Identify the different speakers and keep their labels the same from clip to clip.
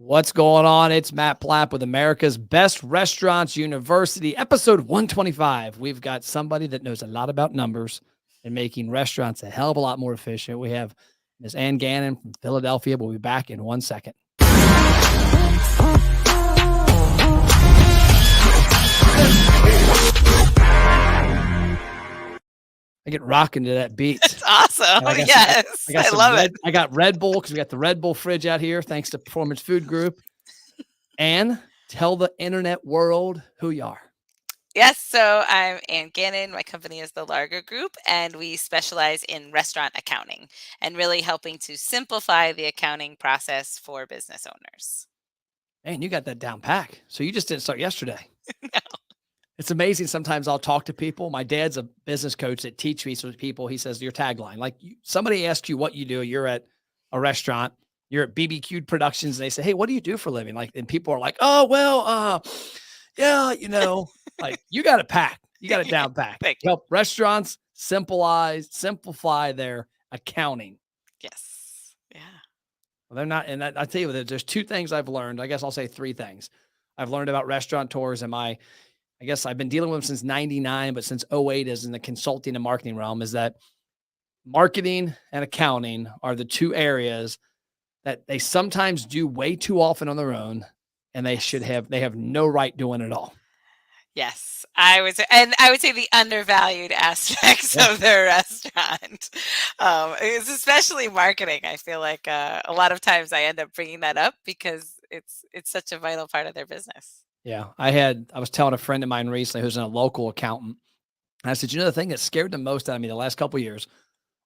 Speaker 1: What's going on? It's Matt Plapp with America's Best Restaurants University, episode 125. We've got somebody that knows a lot about numbers and making restaurants a hell of a lot more efficient. We have Ms. Anne Gannon from Philadelphia. We'll be back in 1 second. I get rocking to that beat.
Speaker 2: It's awesome. Yes. I love it.
Speaker 1: I got Red Bull because we got the Red Bull fridge out here, thanks to Performance Food Group. And tell the internet world who you are.
Speaker 2: Yes. So I'm Anne Gannon. My company is the Largo Group, and we specialize in restaurant accounting and really helping to simplify the accounting process for business owners.
Speaker 1: Man, you got that down pack. So you just didn't start yesterday.
Speaker 2: No.
Speaker 1: It's amazing. Sometimes I'll talk to people. My dad's a business coach that teaches people. He says your tagline, like somebody asks you what you do. You're at a restaurant, you're at BBQ Productions. And they say, hey, what do you do for a living? Like, and people are like, oh, well, yeah, like you got it packed. You got it down packed. Help restaurants simplify their accounting.
Speaker 2: Yes. Yeah.
Speaker 1: Well, they're not. And I tell you, there's two things I've learned. I guess I'll say three things I've learned about restaurateurs and I guess I've been dealing with them since 99, but since 08 is in the consulting and marketing realm, is that marketing and accounting are the two areas that they sometimes do way too often on their own, and they have no right doing it all.
Speaker 2: Yes, I would say the undervalued aspects of their restaurant. It's especially marketing. I feel like a lot of times I end up bringing that up because it's such a vital part of their business.
Speaker 1: Yeah. I was telling a friend of mine recently who's a local accountant. And I said, the thing that scared the most out of me the last couple of years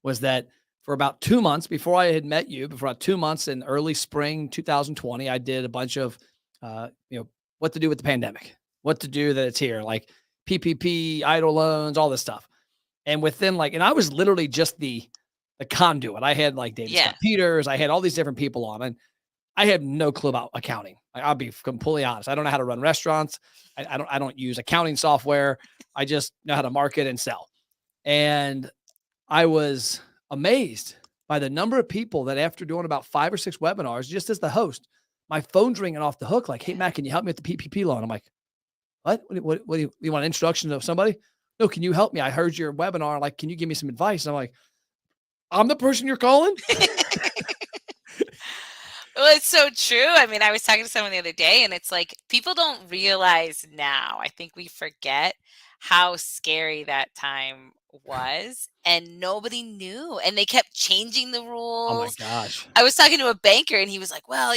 Speaker 1: was that for about 2 months before I had met you, before about 2 months in early spring 2020, I did a bunch of, what to do with the pandemic, what to do that it's here, like PPP, idle loans, all this stuff. And within and I was literally just the conduit. I had like David Scott Peters. I had all these different people on, and I had no clue about accounting. I'll be completely honest. I don't know how to run restaurants. I don't use accounting software. I just know how to market and sell. And I was amazed by the number of people that after doing about 5 or 6 webinars, just as the host, my phone's ringing off the hook. Like, hey, Matt, can you help me with the PPP loan? I'm like, what do you want an introduction of somebody? No, can you help me? I heard your webinar. Like, can you give me some advice? And I'm like, I'm the person you're calling?
Speaker 2: Well, it's so true. I mean, I was talking to someone the other day, and it's like people don't realize now. I think we forget how scary that time was, and nobody knew. And they kept changing the rules.
Speaker 1: Oh my gosh.
Speaker 2: I was talking to a banker, and he was like, well,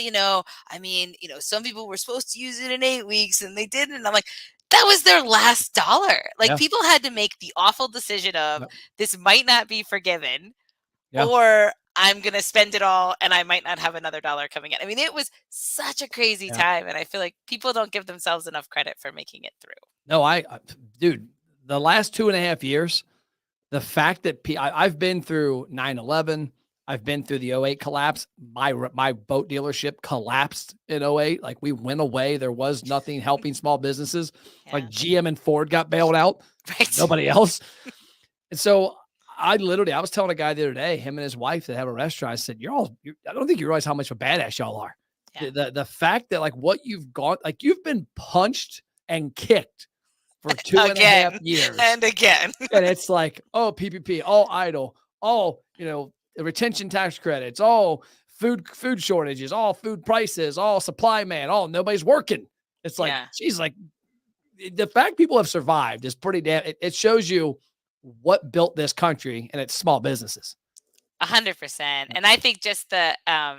Speaker 2: some people were supposed to use it in 8 weeks, and they didn't. And I'm like, that was their last dollar. Like people had to make the awful decision of this might not be forgiven or I'm going to spend it all and I might not have another dollar coming in. I mean, it was such a crazy time. And I feel like people don't give themselves enough credit for making it through.
Speaker 1: No, dude, the last 2.5 years, the fact that I've been through 9/11, I've been through the 08 collapse. My boat dealership collapsed in 08. Like we went away. There was nothing helping small businesses. Like GM and Ford got bailed out.
Speaker 2: Right.
Speaker 1: Nobody else. And so I was telling a guy the other day, him and his wife that have a restaurant, I said, I don't think you realize how much of a badass y'all are. Yeah. The fact that what you've gone, you've been punched and kicked for 2.5 years.
Speaker 2: And again.
Speaker 1: And it's like, oh, PPP, oh, idle, oh, the retention tax credits, oh, food shortages, all food prices, all supply man, all nobody's working. It's like, geez, the fact people have survived is pretty damn, it shows you what built this country, and it's small businesses.
Speaker 2: 100%. And I think just I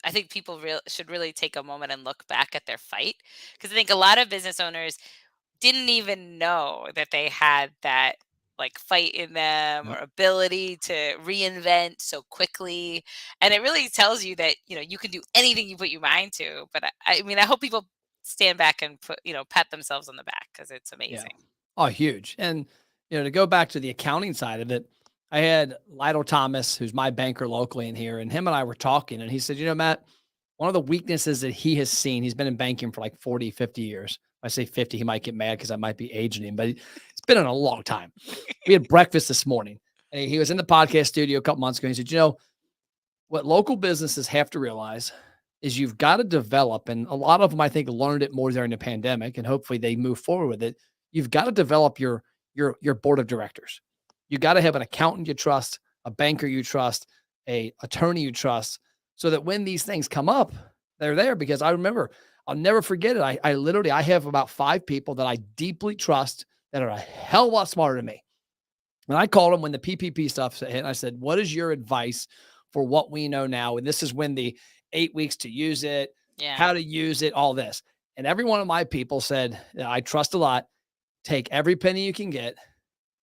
Speaker 2: think people should really take a moment and look back at their fight, because I think a lot of business owners didn't even know that they had that fight in them or ability to reinvent so quickly. And it really tells you that, you can do anything you put your mind to. But I mean, I hope people stand back and pat themselves on the back, because it's amazing.
Speaker 1: Yeah. Oh, huge. And to go back to the accounting side of it, I had Lytle Thomas, who's my banker locally in here, and him and I were talking, and he said, Matt, one of the weaknesses that he has seen, he's been in banking for 40, 50 years. If I say 50, he might get mad because I might be aging him, but it's been in a long time. We had breakfast this morning, and he was in the podcast studio a couple months ago. He said, what local businesses have to realize is you've got to develop, and a lot of them I think learned it more during the pandemic, and hopefully they move forward with it. You've got to develop your board of directors. You got to have an accountant you trust, a banker you trust, a attorney you trust, so that when these things come up, they're there. Because I remember, I'll never forget it. I literally have about 5 people that I deeply trust that are a hell of a lot smarter than me. And I called them when the PPP stuff hit. And I said, "What is your advice for what we know now?" And this is when the 8 weeks to use it, how to use it, all this. And every one of my people said, "I trust a lot. Take every penny you can get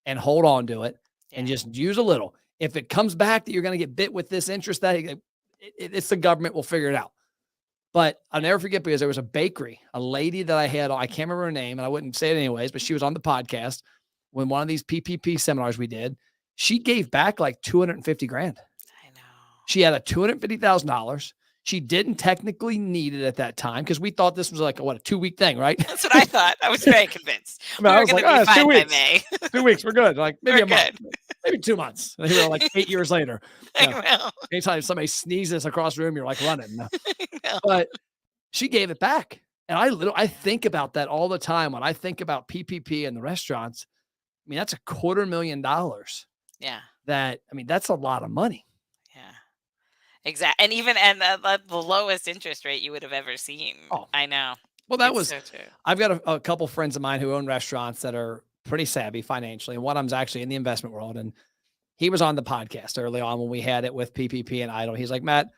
Speaker 1: and hold on to it and just use a little. If it comes back that you're going to get bit with this interest, that it's the government will figure it out." But I'll never forget, because there was a bakery, a lady that I had, I can't remember her name, and I wouldn't say it anyways, but she was on the podcast when one of these PPP seminars we did. She gave back like 250 grand.
Speaker 2: I know.
Speaker 1: She had a $250,000. She didn't technically need it at that time, because we thought this was like a 2-week thing, right?
Speaker 2: That's what I thought. I was very convinced.
Speaker 1: I mean, I was like,
Speaker 2: it's
Speaker 1: 2 weeks.
Speaker 2: By May.
Speaker 1: 2 weeks, we're good. Like maybe
Speaker 2: We're
Speaker 1: a month, maybe 2 months. And here we're like 8 years later.
Speaker 2: I know.
Speaker 1: Anytime somebody sneezes across the room, you're like running. No.
Speaker 2: I know.
Speaker 1: But she gave it back. And I think about that all the time when I think about PPP and the restaurants. I mean, that's $250,000.
Speaker 2: Yeah.
Speaker 1: That's a lot of money.
Speaker 2: Yeah. Exactly. And even the lowest interest rate you would have ever seen.
Speaker 1: Oh.
Speaker 2: I know.
Speaker 1: Well, that was so true. I've got a couple friends of mine who own restaurants that are pretty savvy financially. And one of them's actually in the investment world. And he was on the podcast early on when we had it with PPP and Idle. He's like, "Matt,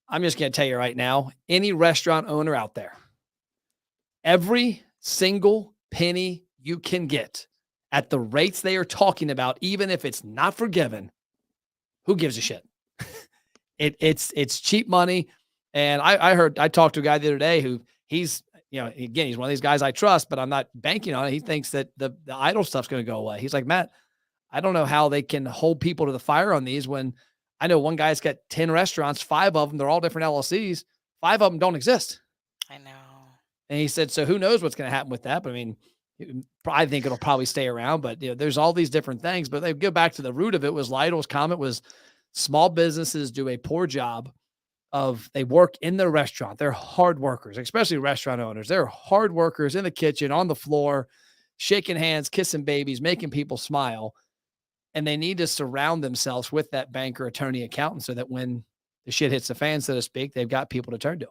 Speaker 1: I'm just going to tell you right now, any restaurant owner out there, every single penny you can get at the rates they are talking about, even if it's not forgiven, who gives a shit?" It's cheap money. And I talked to a guy the other day who he's one of these guys I trust, but I'm not banking on it. He thinks that the Idle stuff's going to go away. He's like, "Matt, I don't know how they can hold people to the fire on these when I know one guy's got 10 restaurants, 5 of them, they're all different LLCs. 5 of them don't exist."
Speaker 2: I know.
Speaker 1: And he said, "So who knows what's going to happen with that?" But I think it'll probably stay around, but there's all these different things, but they go back to the root of it. Was Lidl's comment was small businesses do a poor job they work in their restaurant. They're hard workers, especially restaurant owners. They're hard workers in the kitchen, on the floor, shaking hands, kissing babies, making people smile. And they need to surround themselves with that banker, attorney, accountant, so that when the shit hits the fan, so to speak, they've got people to turn to.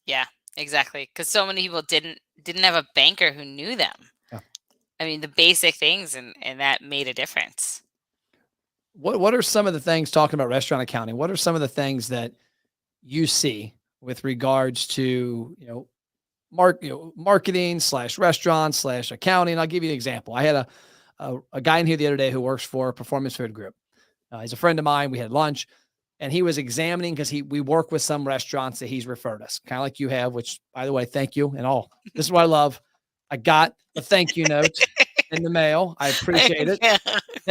Speaker 2: Yeah, exactly. Because so many people didn't have a banker who knew them.
Speaker 1: Yeah.
Speaker 2: I mean, the basic things, and that made a difference.
Speaker 1: What are some of the things, talking about restaurant accounting, what are some of the things that you see with regards to, marketing / restaurant / accounting? I'll give you an example. I had a guy in here the other day who works for Performance Food Group. He's a friend of mine. We had lunch, and he was examining, because we work with some restaurants that he's referred us, kind of like you have, which, by the way, thank you. And this is what I love. I got a thank you note in the mail. I appreciate it.
Speaker 2: Yeah.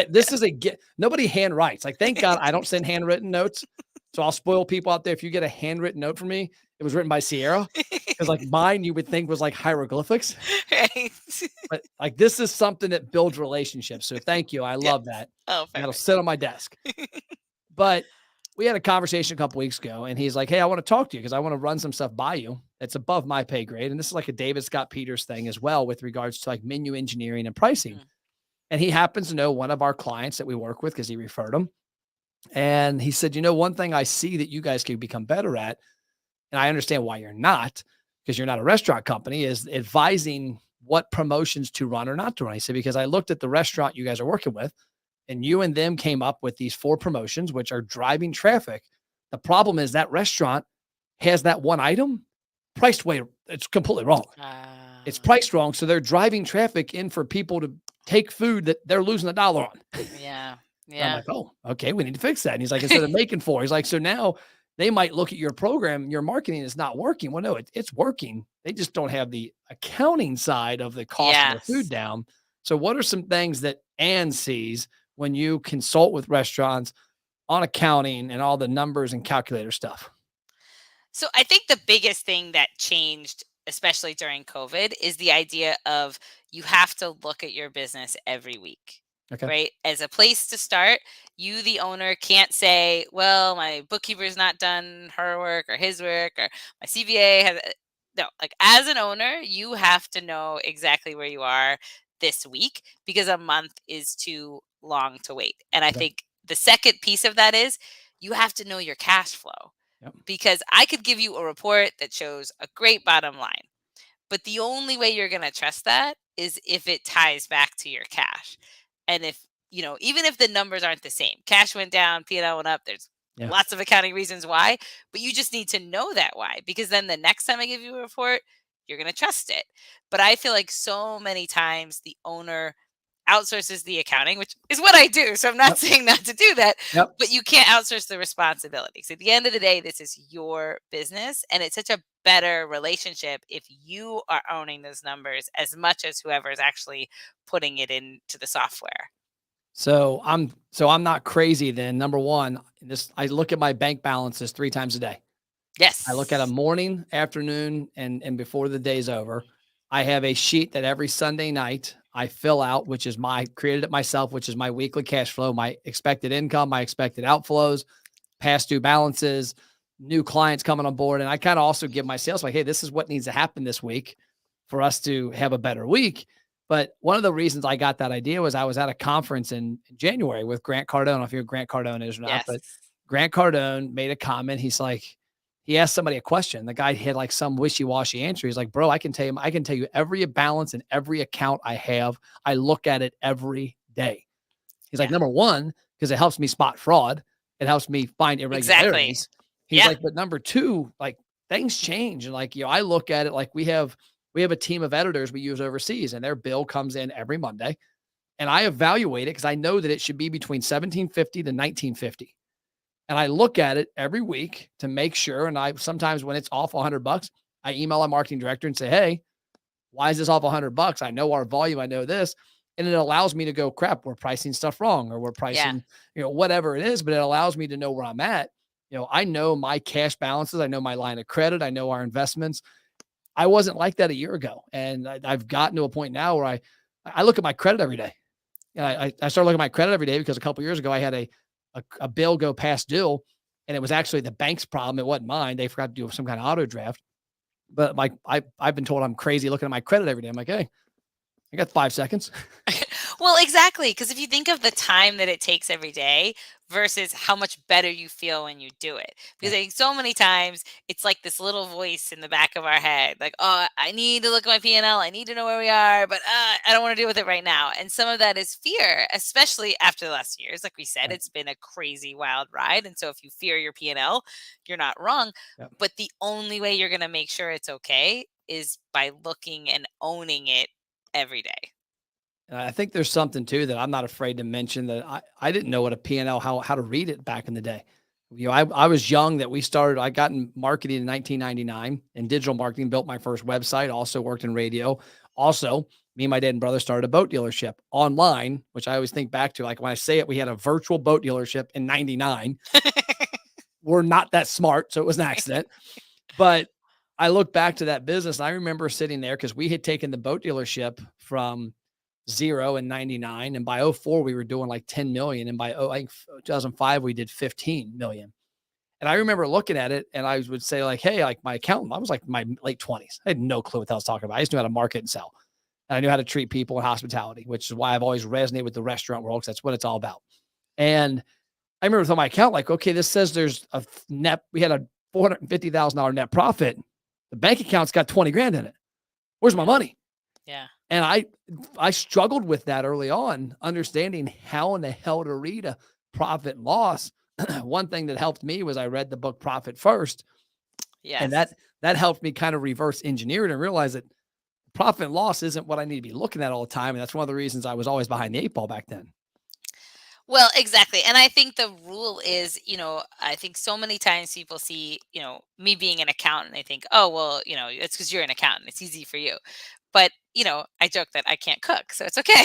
Speaker 1: This is nobody hand writes. Like, thank God I don't send handwritten notes. So I'll spoil people out there. If you get a handwritten note from me, it was written by Sierra, because like mine, you would think was like hieroglyphics.
Speaker 2: Right.
Speaker 1: But like, this is something that builds relationships. So thank you. I love that.
Speaker 2: Oh,
Speaker 1: that'll sit on my desk. But we had a conversation a couple weeks ago, and he's like, "Hey, I want to talk to you because I want to run some stuff by you. It's above my pay grade." And this is like a David Scott Peters thing as well, with regards to like menu engineering and pricing. Mm. And he happens to know one of our clients that we work with, because he referred him. And he said, "One thing I see that you guys could become better at, and I understand why you're not, because you're not a restaurant company, is advising what promotions to run or not to run." He said, "Because I looked at the restaurant you guys are working with, and you and them came up with these 4 promotions, which are driving traffic. The problem is that restaurant has that one item priced way. It's completely wrong. It's priced wrong. So they're driving traffic in for people to take food that they're losing $1 on."
Speaker 2: Yeah.
Speaker 1: Yeah. I'm like, "Oh, okay, we need to fix that." And he's like, "Instead of making 4, he's like, so now they might look at your program, your marketing is not working." Well, no, it's working. They just don't have the accounting side of the cost of the food down. So what are some things that Anne sees when you consult with restaurants on accounting and all the numbers and calculator stuff?
Speaker 2: So I think the biggest thing that changed, especially during COVID, is the idea of you have to look at your business every week.
Speaker 1: Okay.
Speaker 2: Right? As a place to start, You, the owner, can't say, well, my bookkeeper's not done her work or his work, or my CPA has. No, like as an owner, you have to know exactly where you are this week, because a month is too long to wait. And I
Speaker 1: Okay.
Speaker 2: think the second piece of that is you have to know your cash flow,
Speaker 1: Yep.
Speaker 2: because I could give you a report that shows a great bottom line, but the only way you're going to trust that is if it ties back to your cash. And if, even if the numbers aren't the same, cash went down, P&L went up, there's
Speaker 1: Yeah.
Speaker 2: lots of accounting reasons why, but you just need to know that why, because then the next time I give you a report, you're going to trust it. But I feel like so many times the owner outsources the accounting, which is what I do. So I'm not
Speaker 1: Yep.
Speaker 2: saying not to do that,
Speaker 1: Yep.
Speaker 2: but you can't outsource the responsibility. So at the end of the day, this is your business, and it's such a better relationship if you are owning those numbers as much as whoever is actually putting it into the software.
Speaker 1: So I'm not crazy then. Number one, I look at my bank balances 3 times a day.
Speaker 2: Yes.
Speaker 1: I look at a morning, afternoon, and before the day's over. I have a sheet that every Sunday night I fill out, which is created it myself, which is my weekly cash flow, my expected income, my expected outflows, past due balances, new clients coming on board. And I kind of also give my sales like, hey, this is what needs to happen this week for us to have a better week. But one of the reasons I got that idea was I was at a conference in January with Grant Cardone. I don't know if you know who Grant Cardone is or not,
Speaker 2: Yes.
Speaker 1: but Grant Cardone made a comment. He's like, he asked somebody a question. The guy had like some wishy-washy answer. He's like, bro, I can tell you every balance in every account I have. I look at it every day. He's like, number one, because it helps me spot fraud. It helps me find irregularities.
Speaker 2: Exactly.
Speaker 1: He's like, but number two, like things change. And like, I look at it like we have a team of editors we use overseas, and their bill comes in every Monday. And I evaluate it because I know that it should be between $1,750 to $1,950. And I look at it every week to make sure. And I sometimes when it's off $100, I email our marketing director and say, hey, why is this off $100? I know our volume. I know this. And it allows me to go, crap, we're pricing stuff wrong, or we're pricing, whatever it is, but it allows me to know where I'm at. I know my cash balances. I know my line of credit. I know our investments. I wasn't like that a year ago. And I've gotten to a point now where I look at my credit every day. And I started looking at my credit every day because a couple of years ago, I had a bill go past due, and it was actually the bank's problem. It wasn't mine. They forgot to do some kind of auto draft. But I've been told I'm crazy looking at my credit every day. I'm like, hey, I got 5 seconds.
Speaker 2: Well, exactly. Because if you think of the time that it takes every day versus how much better you feel when you do it. Because I think so many times it's like this little voice in the back of our head, like, oh, I need to look at my P&L. I need to know where we are, but I don't want to deal with it right now. And some of that is fear, especially after the last years. Like we said, it's been a crazy, wild ride. And so if you fear your P&L, you're not wrong.
Speaker 1: Yep.
Speaker 2: But the only way you're going to make sure it's okay is by looking and owning it every day.
Speaker 1: And I think there's something too that I'm not afraid to mention, that I didn't know what a P&L, how to read it back in the day. I was young that I got in marketing in 1999 and digital marketing, built my first website, also worked in radio. Also, me and my dad and brother started a boat dealership online, which I always think back to, like when I say it, we had a virtual boat dealership in 99. We're not that smart, so it was an accident. But I look back to that business and I remember sitting there because we had taken the boat dealership from zero in 99. And by 2004, we were doing like 10 million. And by 2005, we did 15 million. And I remember looking at it and I would say like, hey, like my accountant, I was like my late 20s. I had no clue what I was talking about. I just knew how to market and sell. And I knew how to treat people in hospitality, which is why I've always resonated with the restaurant world, because that's what it's all about. And I remember telling my account, like, okay, this says there's we had a $450,000 net profit. The bank account's got 20 grand in it. Where's my money?
Speaker 2: Yeah.
Speaker 1: And I struggled with that early on, understanding how in the hell to read a profit and loss. One thing that helped me was I read the book Profit First.
Speaker 2: Yes.
Speaker 1: And that helped me kind of reverse engineer it and realize that profit and loss isn't what I need to be looking at all the time. And that's one of the reasons I was always behind the 8 ball back then.
Speaker 2: Well, exactly. And I think the rule is, I think so many times people see, me being an accountant, they think, oh, well, it's because you're an accountant. It's easy for you. But, I joke that I can't cook, so it's okay.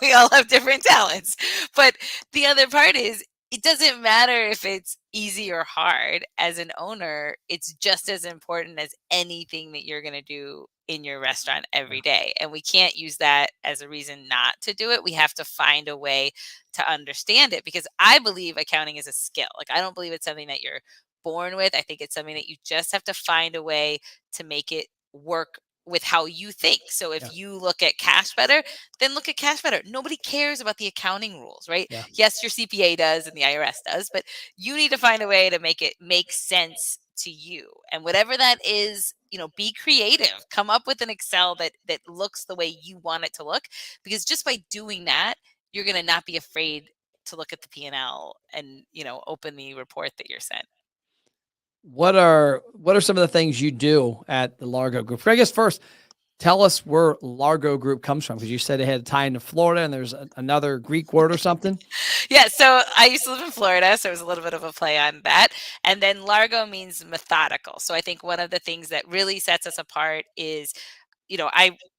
Speaker 2: We all have different talents. But the other part is, it doesn't matter if it's easy or hard. As an owner, it's just as important as anything that you're going to do in your restaurant every day. And we can't use that as a reason not to do it. We have to find a way to understand it, because I believe accounting is a skill. Like, I don't believe it's something that you're born with. I think it's something that you just have to find a way to make it work with how you think. So if you look at cash better, then look at cash better. Nobody cares about the accounting rules, right?
Speaker 1: Yeah.
Speaker 2: Yes, your CPA does and the IRS does, but you need to find a way to make it make sense to you. And whatever that is, be creative. Come up with an Excel that looks the way you want it to look, because just by doing that, you're going to not be afraid to look at the P&L and, open the report that you're sent.
Speaker 1: What are some of the things you do at the Largo Group? I guess first, tell us where Largo Group comes from, because you said it had a tie into Florida, and there's another Greek word or something.
Speaker 2: Yeah, so I used to live in Florida, so it was a little bit of a play on that. And then Largo means methodical. So I think one of the things that really sets us apart is,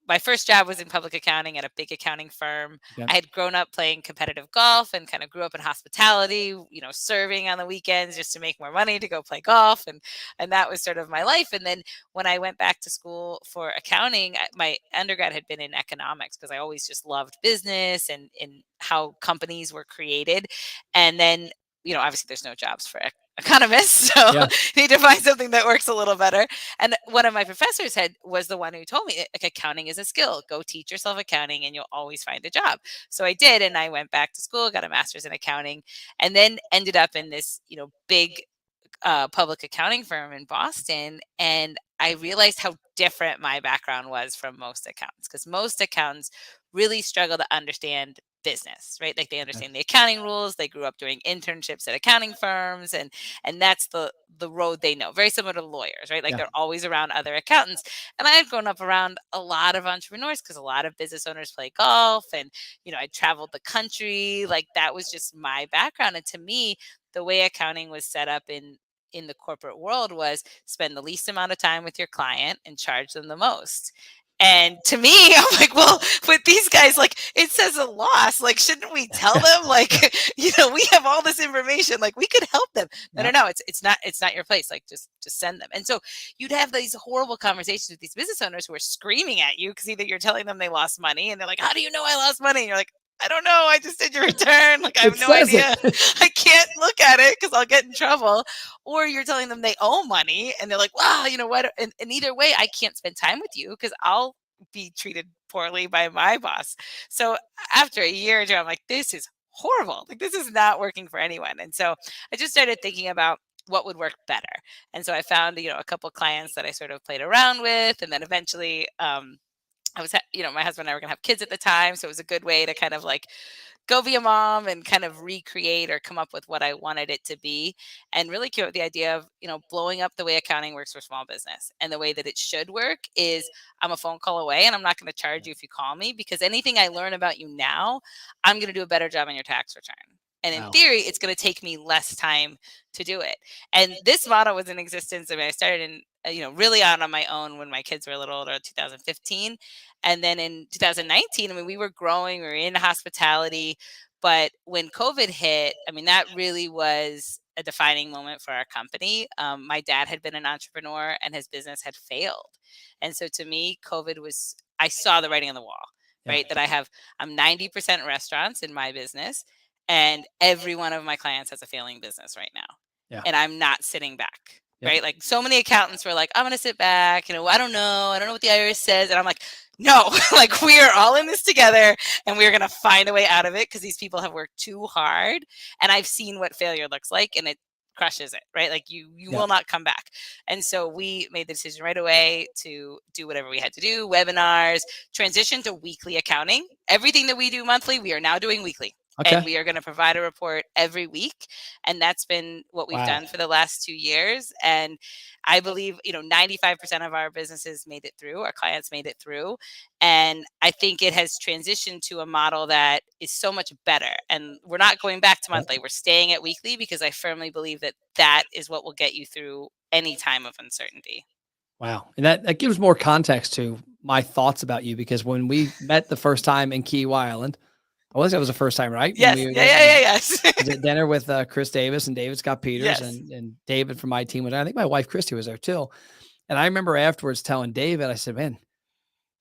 Speaker 2: my first job was in public accounting at a big accounting firm.
Speaker 1: Yeah.
Speaker 2: I had grown up playing competitive golf and kind of grew up in hospitality, serving on the weekends just to make more money to go play golf. And that was sort of my life. And then when I went back to school for accounting, my undergrad had been in economics, because I always just loved business and how companies were created. And then, obviously there's no jobs for economists, so you need to find something that works a little better. And one of my professors was the one who told me, like, accounting is a skill. Go teach yourself accounting and you'll always find a job. So I did, and I went back to school, got a master's in accounting, and then ended up in this, big public accounting firm in Boston. And I realized how different my background was from most accountants, because most accountants really struggle to understand business, right? Like, they understand the accounting rules. They grew up doing internships at accounting firms, and that's the road they know. Very similar to lawyers, right? Like, they're always around other accountants. And I had grown up around a lot of entrepreneurs, because a lot of business owners play golf, and I traveled the country. Like, that was just my background. And to me, the way accounting was set up in the corporate world was spend the least amount of time with your client and charge them the most. And to me, I'm like, well, with these guys, like, it says a loss. Like, shouldn't we tell them? Like, we have all this information. Like, we could help them. No, it's not your place. Like, just send them. And so you'd have these horrible conversations with these business owners who are screaming at you, because either you're telling them they lost money, and they're like, how do you know I lost money? And you're like, I don't know. I just did your return. Like, I have no idea. I can't look at it because I'll get in trouble. Or you're telling them they owe money, and they're like, wow, what? And either way, I can't spend time with you because I'll be treated poorly by my boss. So after a year or two, I'm like, this is horrible. Like, this is not working for anyone. And so I just started thinking about what would work better. And so I found, a couple of clients that I sort of played around with. And then eventually, I was, my husband and I were going to have kids at the time. So it was a good way to kind of like go be a mom and kind of recreate or come up with what I wanted it to be, and really came up with the idea of, blowing up the way accounting works for small business. And the way that it should work is, I'm a phone call away, and I'm not going to charge you if you call me, because anything I learn about you now, I'm going to do a better job on your tax return. And in theory, it's going to take me less time to do it. And this model was in existence. I mean, I started in, really on my own when my kids were a little older, 2015. And then in 2019, I mean, we were growing, we were in hospitality. But when COVID hit, I mean, that really was a defining moment for our company. My dad had been an entrepreneur, and his business had failed. And so to me, COVID was, I saw the writing on the wall, right? That I'm 90% restaurants in my business. And every one of my clients has a failing business right now. And I'm not sitting back, right? Like, so many accountants were like, I'm going to sit back. I don't know what the IRS says. And I'm like, no, like, we are all in this together, and we're going to find a way out of it, because these people have worked too hard. And I've seen what failure looks like, and it crushes it, right? Like, you will not come back. And so we made the decision right away to do whatever we had to do, webinars, transition to weekly accounting. Everything that we do monthly, we are now doing weekly. And we are going to provide a report every week. And that's been what we've done for the last 2 years. And I believe, 95% of our businesses made it through, our clients made it through. And I think it has transitioned to a model that is so much better. And we're not going back to monthly. We're staying at weekly, because I firmly believe that that is what will get you through any time of uncertainty.
Speaker 1: Wow. And that gives more context to my thoughts about you, because when we met the first time in Key Island, I was that was the first time, right? When
Speaker 2: Yes.
Speaker 1: we
Speaker 2: Yeah. Yeah. Yeah. Yes.
Speaker 1: was at dinner with Chris Davis and David Scott Peters
Speaker 2: Yes.
Speaker 1: and David from my team was there. I think my wife Christy was there too. And I remember afterwards telling David, I said, "Man,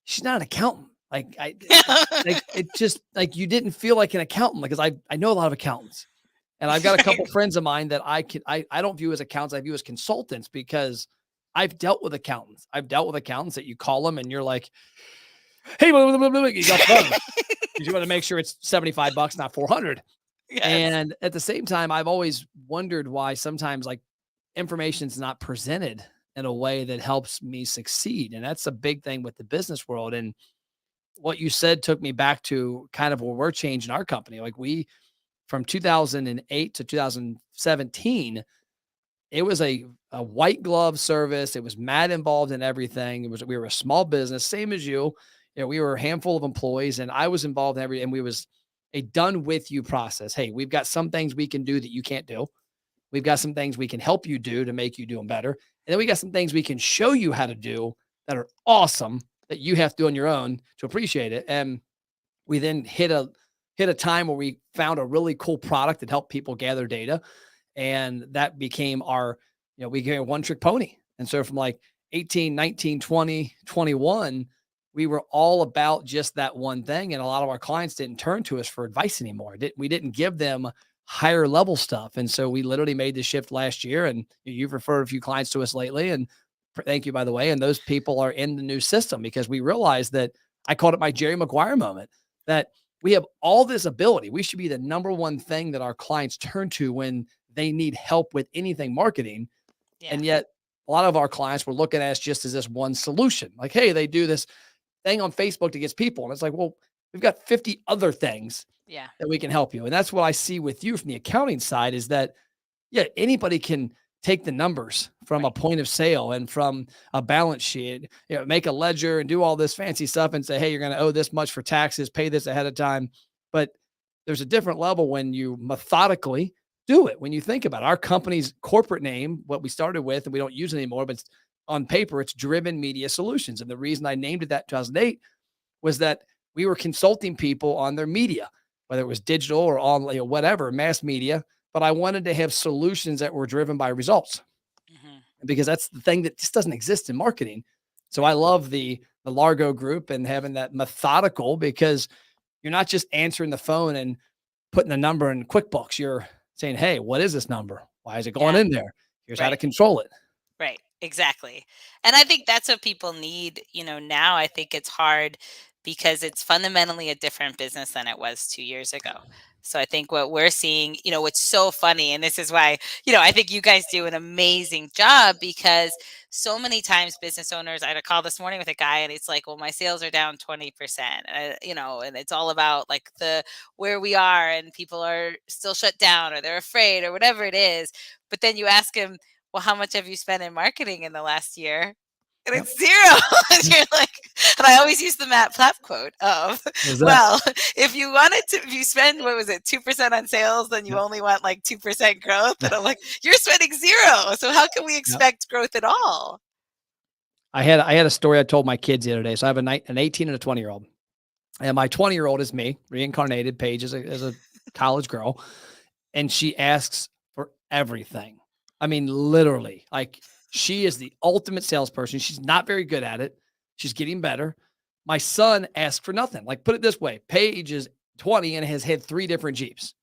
Speaker 1: she's not an accountant. Like it just like you didn't feel like an accountant because I know a lot of accountants, and I've got a couple friends of mine that I don't view as accountants. I view as consultants because I've dealt with accountants. I've dealt with accountants that you call them and you're like, hey, blah, blah, blah, blah, you got phone. You want to make sure it's $75, not 400.
Speaker 2: Yes.
Speaker 1: And at the same time, I've always wondered why sometimes like information's not presented in a way that helps me succeed. And that's a big thing with the business world. And what you said took me back to kind of where we're changing our company. Like from 2008 to 2017, it was a white glove service. It was Matt involved in everything. We were a small business, same as you. You know, we were a handful of employees and I was involved in and we was a done with you process. Hey, we've got some things we can do that you can't do. We've got some things we can help you do to make you do them better. And then we got some things we can show you how to do that are awesome that you have to do on your own to appreciate it. And we then hit a time where we found a really cool product that helped people gather data. And that became we became a one trick pony. And so from like 18, 19, 20, 21, we were all about just that one thing. And a lot of our clients didn't turn to us for advice anymore. We didn't give them higher level stuff. And so we literally made the shift last year, and you've referred a few clients to us lately. And thank you, by the way. And those people are in the new system because we realized that I called it my Jerry Maguire moment, that we have all this ability. We should be the number one thing that our clients turn to when they need help with anything marketing.
Speaker 2: Yeah.
Speaker 1: And yet a lot of our clients were looking at us just as this one solution. Like, hey, they do this thing on Facebook to get people. And it's like, well, we've got 50 other things that we can help you. And that's what I see with you from the accounting side is that, anybody can take the numbers from a point of sale and from a balance sheet, make a ledger and do all this fancy stuff and say, hey, you're going to owe this much for taxes, pay this ahead of time. But there's a different level when you methodically do it. When you think about it, our company's corporate name, what we started with, and we don't use it anymore, but on paper, it's Driven Media Solutions. And the reason I named it that in 2008 was that we were consulting people on their media, whether it was digital or on whatever, mass media. But I wanted to have solutions that were driven by results because that's the thing that just doesn't exist in marketing. So I love the Largo Group and having that methodical because you're not just answering the phone and putting the number in QuickBooks. You're saying, hey, what is this number? Why is it going in there? Here's how to control it.
Speaker 2: Right. Exactly. And I think that's what people need. Now I think it's hard because it's fundamentally a different business than it was 2 years ago. So I think what we're seeing, what's so funny, and this is why, I think you guys do an amazing job because so many times business owners, I had a call this morning with a guy and it's like, well, my sales are down 20%, and it's all about like where we are and people are still shut down or they're afraid or whatever it is. But then you ask him, well, how much have you spent in marketing in the last year? And it's zero. And you're like, and I always use the Matt Platt quote of, well, if you spend, 2% on sales, then you only want like 2% growth. And I'm like, you're spending zero. So how can we expect growth at all?
Speaker 1: I had a story I told my kids the other day. So I have an 18 and a 20-year-old. And my 20-year-old is me, reincarnated. Paige as a college girl. And she asks for everything. I mean, literally, like she is the ultimate salesperson. She's not very good at it. She's getting better. My son asks for nothing. Like, put it this way. Paige is 20 and has had 3 different Jeeps.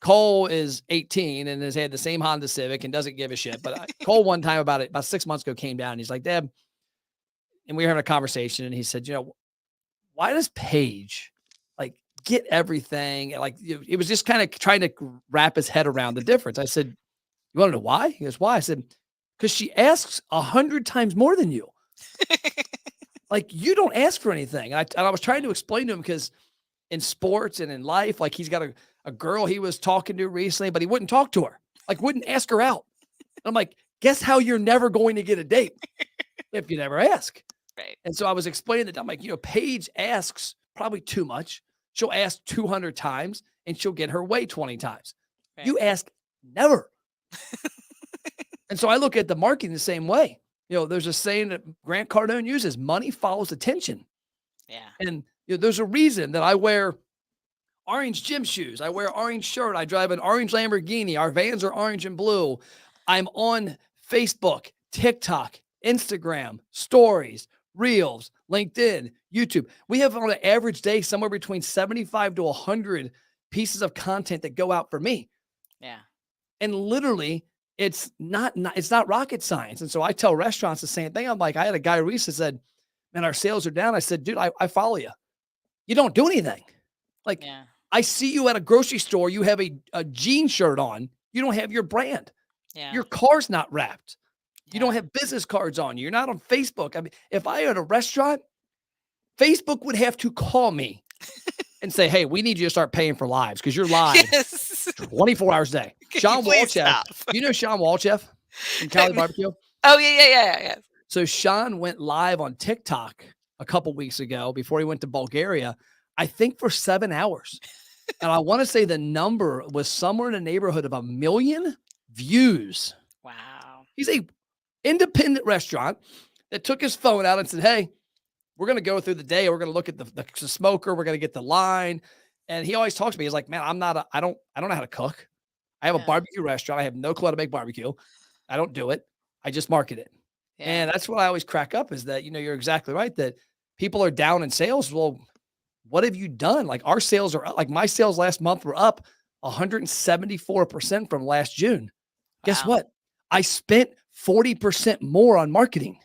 Speaker 1: Cole is 18 and has had the same Honda Civic and doesn't give a shit. But Cole one time about 6 months ago came down and he's like, Dad, and we were having a conversation and he said, why does Paige like get everything? And like, it was just kind of trying to wrap his head around the difference. I said, you want to know why? He goes, why? I said, because she asks 100 times more than you. Like, you don't ask for anything. And I was trying to explain to him because in sports and in life, like he's got a girl he was talking to recently, but he wouldn't talk to her, like wouldn't ask her out. And I'm like, guess how you're never going to get a date if you never ask.
Speaker 2: Right.
Speaker 1: And so I was explaining that I'm like, Paige asks probably too much. She'll ask 200 times and she'll get her way 20 times. Right. You ask never. And so I look at the marketing the same way. There's a saying that Grant Cardone uses, money follows attention.
Speaker 2: Yeah.
Speaker 1: And there's a reason that I wear orange gym shoes. I wear orange shirt. I drive an orange Lamborghini. Our vans are orange and blue. I'm on Facebook, TikTok, Instagram, stories, Reels, LinkedIn, YouTube. We have on an average day somewhere between 75 to 100 pieces of content that go out for me.
Speaker 2: Yeah.
Speaker 1: And literally, it's not rocket science. And so I tell restaurants the same thing. I'm like, I had a guy recently said, man, our sales are down. I said, dude, I follow you. You don't do anything. Like,
Speaker 2: Yeah.
Speaker 1: I see you at a grocery store. You have a jean shirt on. You don't have your brand.
Speaker 2: Yeah.
Speaker 1: Your car's not wrapped. You don't
Speaker 2: Yeah.
Speaker 1: have business cards on you. You're not on Facebook. I mean, if I had a restaurant, Facebook would have to call me and say, hey, we need you to start paying for lives because you're live
Speaker 2: Yes.
Speaker 1: 24 hours a day.
Speaker 2: Can
Speaker 1: Sean
Speaker 2: you please
Speaker 1: Walchef.
Speaker 2: stop?
Speaker 1: You know Sean Walchef from Cali Barbecue?
Speaker 2: Oh, yeah.
Speaker 1: So Sean went live on TikTok a couple weeks ago before he went to Bulgaria, I think for 7 hours. And I want to say the number was somewhere in the neighborhood of 1 million views.
Speaker 2: Wow.
Speaker 1: He's a independent restaurant that took his phone out and said, hey, we're going to go through the day. We're going to look at the smoker. We're going to get the line. And he always talks to me. He's like, man, I don't know how to cook. I have a barbecue restaurant. I have no clue how to make barbecue. I don't do it. I just market it. Yeah. And that's what I always crack up is that, you're exactly right, that people are down in sales. Well, what have you done? Like our sales are like my sales last month were up 174% from last June. Guess what? I spent 40% more on marketing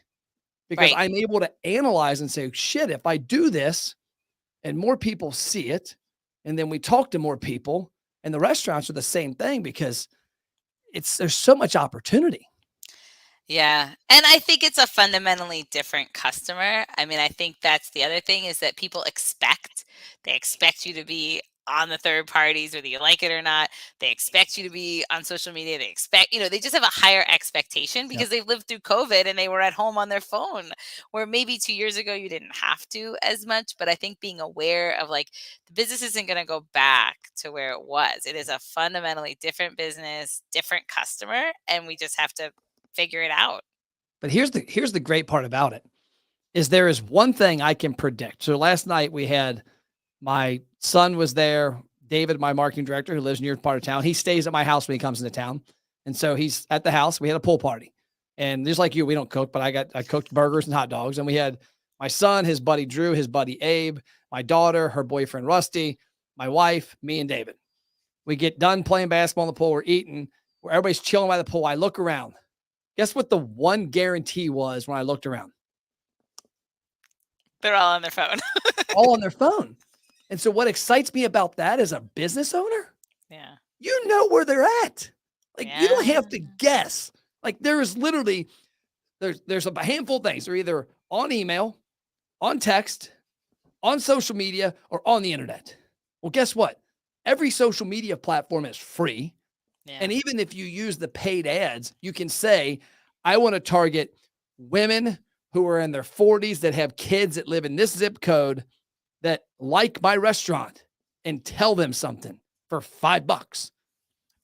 Speaker 1: because I'm able to analyze and say, shit, if I do this and more people see it, and then we talk to more people, and the restaurants are the same thing because there's so much opportunity.
Speaker 2: Yeah. And I think it's a fundamentally different customer. I mean, I think that's the other thing is that people expect you to be on the third parties, whether you like it or not. They expect you to be on social media. They expect, they just have a higher expectation because they've lived through COVID and they were at home on their phone, where maybe 2 years ago you didn't have to as much. But I think being aware of like the business isn't going to go back to where it was. It is a fundamentally different business, different customer, and we just have to figure it out.
Speaker 1: But here's the great part about it is there is one thing I can predict. So last night we had my son was there, David, my marketing director who lives near part of town. He stays at my house when he comes into town. And so he's at the house. We had a pool party. And just like you, we don't cook, but I cooked burgers and hot dogs. And we had my son, his buddy Drew, his buddy Abe, my daughter, her boyfriend Rusty, my wife, me and David. We get done playing basketball in the pool. We're eating, where everybody's chilling by the pool. I look around. Guess what the one guarantee was when I looked around?
Speaker 2: They're all on their phone.
Speaker 1: All on their phone. And so what excites me about that as a business owner, you know where they're at. Like you don't have to guess. Like there is literally, there's a handful of things. They're either on email, on text, on social media, or on the internet. Well, guess what? Every social media platform is free. Yeah. And even if you use the paid ads, you can say, I want to target women who are in their 40s that have kids that live in this zip code that like my restaurant, and tell them something for $5.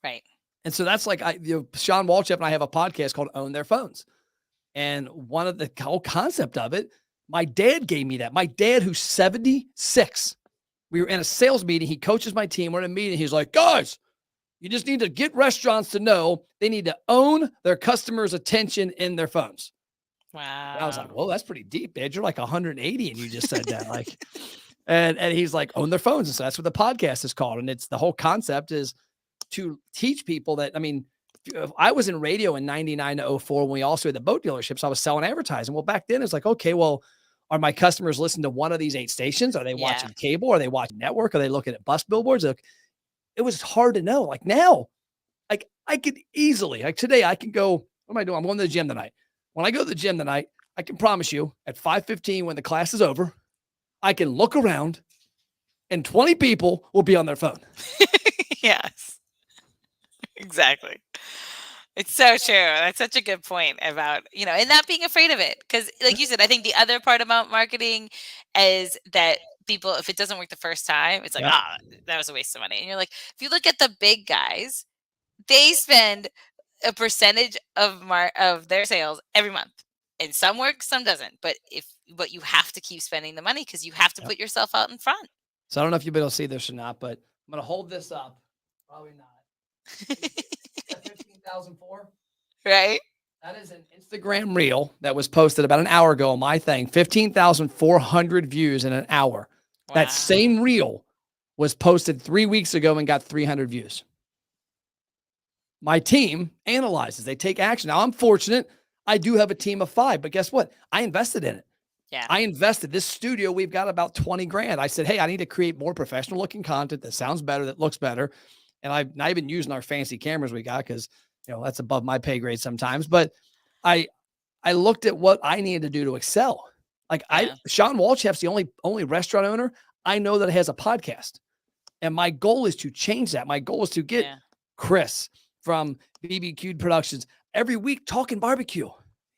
Speaker 2: Right.
Speaker 1: And so that's like, Sean Walchef and I have a podcast called Own Their Phones. And one of the whole concept of it, my dad gave me that. My dad, who's 76, we were in a sales meeting. He coaches my team. We're in a meeting. He's like, guys, you just need to get restaurants to know they need to own their customers' attention in their phones.
Speaker 2: Wow.
Speaker 1: And I was like, whoa, that's pretty deep, man. You're like 180 and you just said that. Like, and he's like, own their phones. And so that's what the podcast is called. And it's the whole concept is to teach people that, I mean, if I was in radio in 99 to 04, when we also had the boat dealerships, I was selling advertising. Well, back then it's like, okay, well, are my customers listening to one of these 8 stations? Are they watching cable? Are they watching network? Are they looking at bus billboards? Like, it was hard to know. Like now, like I could easily, like today I can go, what am I doing? I'm going to the gym tonight. When I go to the gym tonight, I can promise you at 5:15 when the class is over, I can look around and 20 people will be on their phone.
Speaker 2: Yes, exactly. It's so true. That's such a good point about, and not being afraid of it. Because like you said, I think the other part about marketing is that people, if it doesn't work the first time, it's like, that was a waste of money. And you're like, if you look at the big guys, they spend a percentage of their sales every month. And some works, some doesn't. But you have to keep spending the money because you have to put yourself out in front.
Speaker 1: So I don't know if you'll be able to see this or not, but I'm going to hold this up. Probably not. 15,004.
Speaker 2: Right?
Speaker 1: That is an Instagram reel that was posted about an hour ago on my thing. 15,400 views in an hour.
Speaker 2: Wow.
Speaker 1: That same reel was posted 3 weeks ago and got 300 views. My team analyzes. They take action. Now, I'm fortunate. I do have a team of 5, but guess what? I invested in it.
Speaker 2: Yeah.
Speaker 1: I invested. This studio, we've got about 20 grand. I said, hey, I need to create more professional looking content that sounds better, that looks better. And I've not even using our fancy cameras we got because, that's above my pay grade sometimes. But I looked at what I needed to do to excel. Like Sean Walchap's the only restaurant owner I know that has a podcast. And my goal is to change that. My goal is to get Chris from BBQ Productions every week talking barbecue.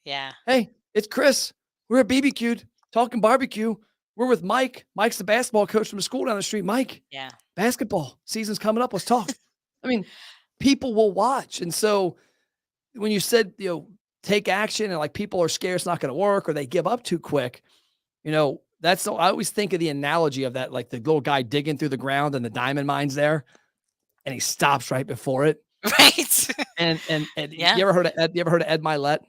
Speaker 2: Yeah.
Speaker 1: Hey, it's Chris. We're at BBQ'd talking barbecue. We're with Mike. Mike's the basketball coach from the school down the street. Mike, basketball season's coming up. Let's talk. I mean, people will watch. And so when you said, take action and like people are scared it's not going to work or they give up too quick, I always think of the analogy of that, like the little guy digging through the ground and the diamond mine's there and he stops right before it.
Speaker 2: Right.
Speaker 1: And you ever heard of Ed Milet?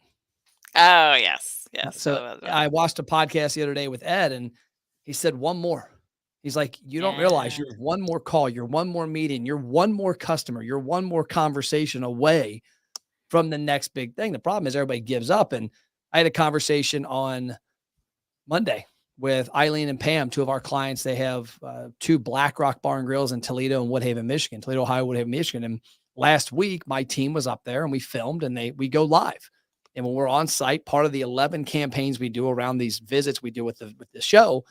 Speaker 2: Oh, yes. Yes.
Speaker 1: So I watched a podcast the other day with Ed and he said one more. He's like, you don't realize you're one more call, you're one more meeting, you're one more customer, you're one more conversation away from the next big thing. The problem is everybody gives up. And I had a conversation on Monday with Eileen and Pam, 2 of our clients. They have 2 Black Rock Bar and Grills in Toledo and Woodhaven, Michigan. Toledo, Ohio, Woodhaven, Michigan. And last week, my team was up there and we filmed and we go live. And when we're on site, part of the 11 campaigns we do around these visits we do with the show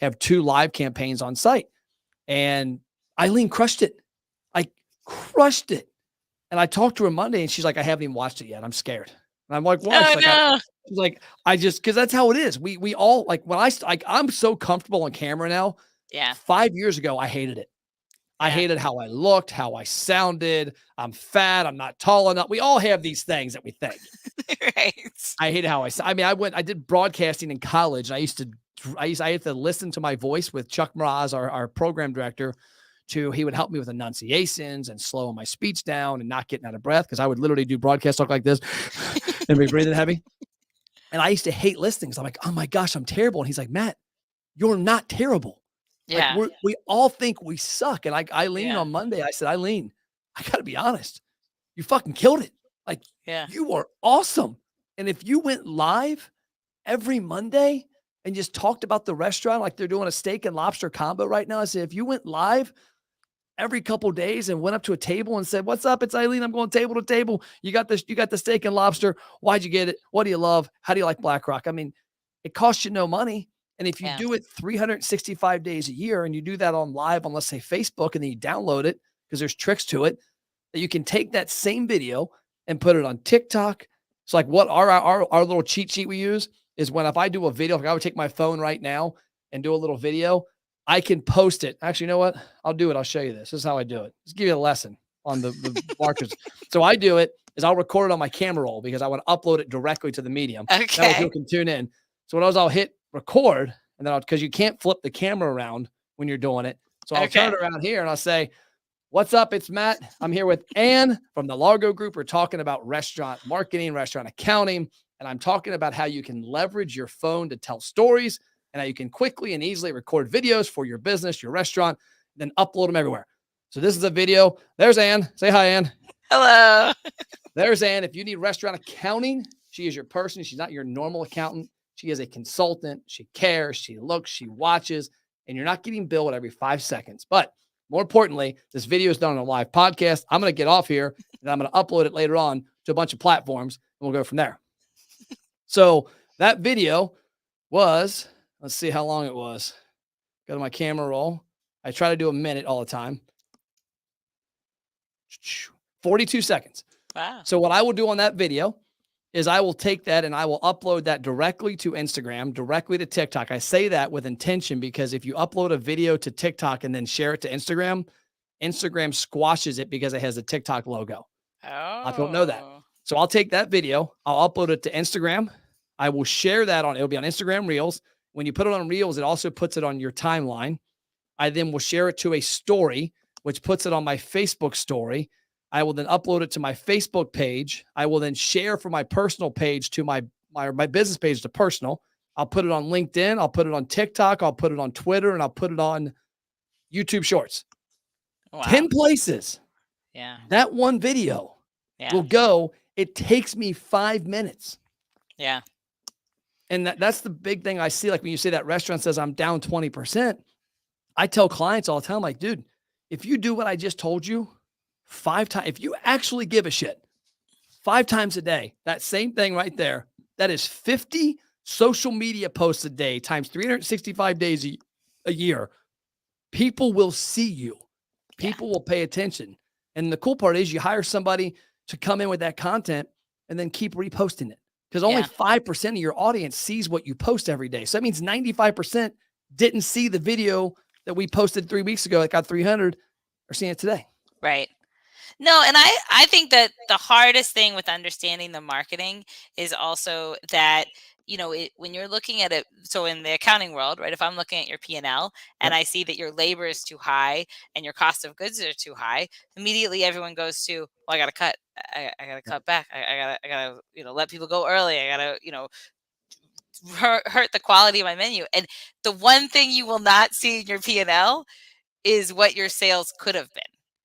Speaker 1: have 2 live campaigns on site. And Eileen crushed it. I crushed it. And I talked to her Monday and she's like, I haven't even watched it yet. I'm scared. And I'm like, what? She's like, because that's how it is. We all like when I'm so comfortable on camera now.
Speaker 2: Yeah.
Speaker 1: 5 years ago, I hated it. I hated how I looked, how I sounded. I'm fat. I'm not tall enough. We all have these things that we think.
Speaker 2: Right.
Speaker 1: I hated how I did broadcasting in college. And I had to listen to my voice with Chuck Mraz, our program director, he would help me with enunciations and slowing my speech down and not getting out of breath. Cause I would literally do broadcast talk like this and be breathing heavy. And I used to hate listening. I'm like, oh my gosh, I'm terrible. And he's like, Matt, you're not terrible.
Speaker 2: Yeah.
Speaker 1: Like we all think we suck. And like Eileen on Monday, I said, Eileen, I got to be honest. You fucking killed it. Like you are awesome. And if you went live every Monday and just talked about the restaurant, like they're doing a steak and lobster combo right now. I said, if you went live every couple of days and went up to a table and said, what's up? It's Eileen. I'm going table to table. You got the steak and lobster. Why'd you get it? What do you love? How do you like Black Rock? I mean, it costs you no money. And if you do it 365 days a year and you do that on live on, let's say, Facebook, and then you download it because there's tricks to it, that you can take that same video and put it on TikTok. It's like what our little cheat sheet we use is when if I do a video, like I would take my phone right now and do a little video, I can post it. Actually, you know what? I'll do it. I'll show you this. This is how I do it. Just give you a lesson on the markers. So I do it is I'll record it on my camera roll because I want to upload it directly to the medium.
Speaker 2: Okay.
Speaker 1: That way people can tune in. So I'll hit record and then because you can't flip the camera around when you're doing it. So I'll turn it around here and I'll say, what's up? It's Matt. I'm here with Anne from the Largo Group. We're talking about restaurant marketing, restaurant accounting. And I'm talking about how you can leverage your phone to tell stories and how you can quickly and easily record videos for your business, your restaurant, then upload them everywhere. So this is a video. There's Anne. Say hi, Anne.
Speaker 2: Hello.
Speaker 1: There's Anne. If you need restaurant accounting, she is your person. She's not your normal accountant. She is a consultant. She cares. She looks. She watches. And you're not getting billed every 5 seconds. But more importantly, this video is done on a live podcast. I'm going to get off here and I'm going to upload it later on to a bunch of platforms and we'll go from there. So that video was, let's see how long it was. Go to my camera roll. I try to do a minute all the time. 42 seconds.
Speaker 2: Wow.
Speaker 1: So what I will do on that video is I will take that and I will upload that directly to Instagram, directly to TikTok. I say that with intention because if you upload a video to TikTok and then share it to Instagram, Instagram squashes it because it has the TikTok logo.
Speaker 2: Oh.
Speaker 1: I don't know that. So I'll take that video, I'll upload it to Instagram. I will share that it'll be on Instagram Reels. When you put it on Reels, it also puts it on your timeline. I then will share it to a story, which puts it on my Facebook story. I will then upload it to my Facebook page. I will then share from my personal page to my business page to personal. I'll put it on LinkedIn. I'll put it on TikTok. I'll put it on Twitter, and I'll put it on YouTube Shorts.
Speaker 2: Wow.
Speaker 1: 10 places.
Speaker 2: Yeah.
Speaker 1: That one video
Speaker 2: Yeah.
Speaker 1: will go. It takes me 5 minutes.
Speaker 2: Yeah.
Speaker 1: And that's the big thing I see. Like when you say that restaurant says I'm down 20%, I tell clients all the time, like, dude, if you do what I just told you 5 times, if you actually give a shit 5 times a day, that same thing right there, that is 50 social media posts a day times 365 days a year. People will see you. People will pay attention. And the cool part is you hire somebody to come in with that content and then keep reposting it. Because only 5% of your audience sees what you post every day. So that means 95% didn't see the video that we posted 3 weeks ago that got 300 are seeing it today.
Speaker 2: Right. No, and I think that the hardest thing with understanding the marketing is also that, when you're looking at it, so in the accounting world, right, if I'm looking at your P&L and I see that your labor is too high and your cost of goods are too high, immediately everyone goes to, well, I got to cut. I got to cut back. I got to, let people go early. I got to, hurt the quality of my menu. And the one thing you will not see in your P&L is what your sales could have been.